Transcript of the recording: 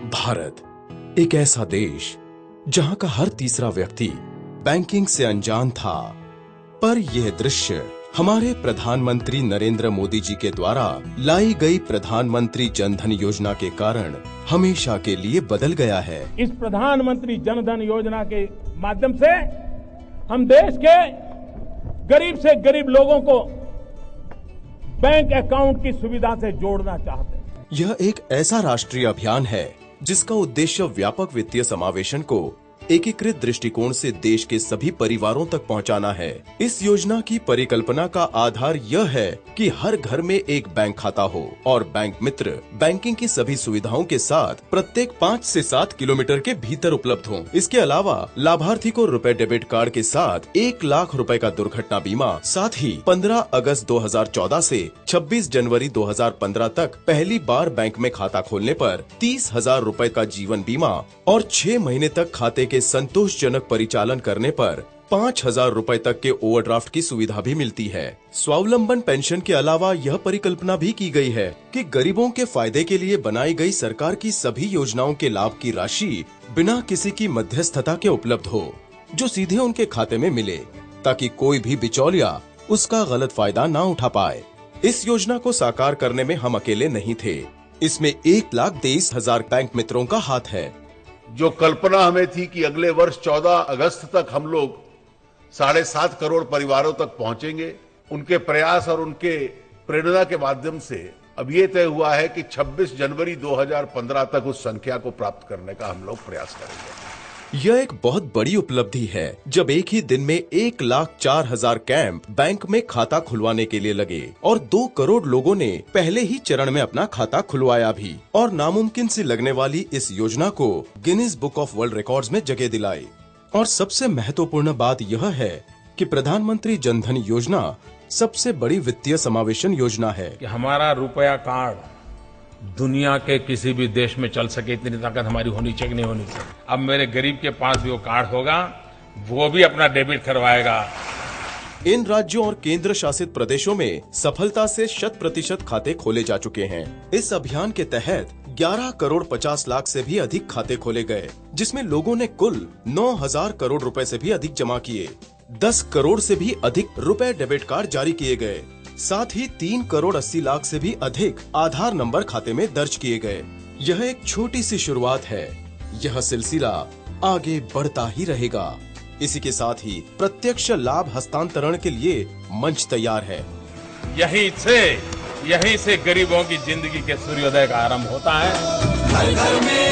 भारत एक ऐसा देश जहां का हर तीसरा व्यक्ति बैंकिंग से अनजान था, पर यह दृश्य हमारे प्रधानमंत्री नरेंद्र मोदी जी के द्वारा लाई गई प्रधानमंत्री जन धन योजना के कारण हमेशा के लिए बदल गया है। इस प्रधानमंत्री जन धन योजना के माध्यम से हम देश के गरीब से गरीब लोगों को बैंक अकाउंट की सुविधा से जोड़ना चाहते हैं। यह एक ऐसा राष्ट्रीय अभियान है जिसका उद्देश्य व्यापक वित्तीय समावेशन को एकीकृत दृष्टिकोण से देश के सभी परिवारों तक पहुंचाना है। इस योजना की परिकल्पना का आधार यह है कि हर घर में एक बैंक खाता हो और बैंक मित्र बैंकिंग की सभी सुविधाओं के साथ प्रत्येक 5 से 7 किलोमीटर के भीतर उपलब्ध हो। इसके अलावा लाभार्थी को रुपए डेबिट कार्ड के साथ 1 लाख रुपए का दुर्घटना बीमा, साथ ही 15 अगस्त 2014 से 26 जनवरी 2015 तक पहली बार बैंक में खाता खोलने पर 30,000 रुपए का जीवन बीमा और 6 महीने तक खाते के संतोषजनक परिचालन करने पर 5,000 रुपए तक के ओवरड्राफ्ट की सुविधा भी मिलती है। स्वावलंबन पेंशन के अलावा यह परिकल्पना भी की गई है कि गरीबों के फायदे के लिए बनाई गई सरकार की सभी योजनाओं के लाभ की राशि बिना किसी की मध्यस्थता के उपलब्ध हो, जो सीधे उनके खाते में मिले, ताकि कोई भी बिचौलिया उसका गलत फायदा न उठा पाए। इस योजना को साकार करने में हम अकेले नहीं थे। इसमें 1,23,000 बैंक मित्रों का हाथ है। जो कल्पना हमें थी कि अगले वर्ष 14 अगस्त तक हम लोग 7.5 करोड़ परिवारों तक पहुंचेंगे, उनके प्रयास और उनके प्रेरणा के माध्यम से अब ये तय हुआ है कि 26 जनवरी 2015 तक उस संख्या को प्राप्त करने का हम लोग प्रयास करेंगे। यह एक बहुत बड़ी उपलब्धि है जब एक ही दिन में 1,04,000 कैंप बैंक में खाता खुलवाने के लिए लगे और 2 करोड़ लोगों ने पहले ही चरण में अपना खाता खुलवाया भी और नामुमकिन सी लगने वाली इस योजना को Guinness book of world records में जगह दिलाई। और सबसे महत्वपूर्ण बात यह है कि प्रधानमंत्री जन धन योजना सबसे बड़ी वित्तीय समावेशन योजना है कि हमारा रुपया कार्ड दुनिया के किसी भी देश में चल सके, इतनी ताकत हमारी होनी चाहिए, नहीं होनी चाहिए। अब मेरे गरीब के पास भी वो कार्ड होगा, वो भी अपना डेबिट करवाएगा। इन राज्यों और केंद्र शासित प्रदेशों में सफलता से 100% खाते खोले जा चुके हैं। इस अभियान के तहत 11 करोड़ 50 लाख से भी अधिक खाते खोले गए, जिसमें लोगों ने कुल 9,000 करोड़ रुपए से भी अधिक जमा किए। 10 करोड़ से भी अधिक रुपए डेबिट कार्ड जारी किए गए। साथ ही 3 करोड़ 80 लाख से भी अधिक आधार नंबर खाते में दर्ज किए गए। यह एक छोटी सी शुरुआत है। यह सिलसिला आगे बढ़ता ही रहेगा। इसी के साथ ही प्रत्यक्ष लाभ हस्तांतरण के लिए मंच तैयार है। यहीं से गरीबों की जिंदगी के सूर्योदय का आरंभ होता है। घर घर में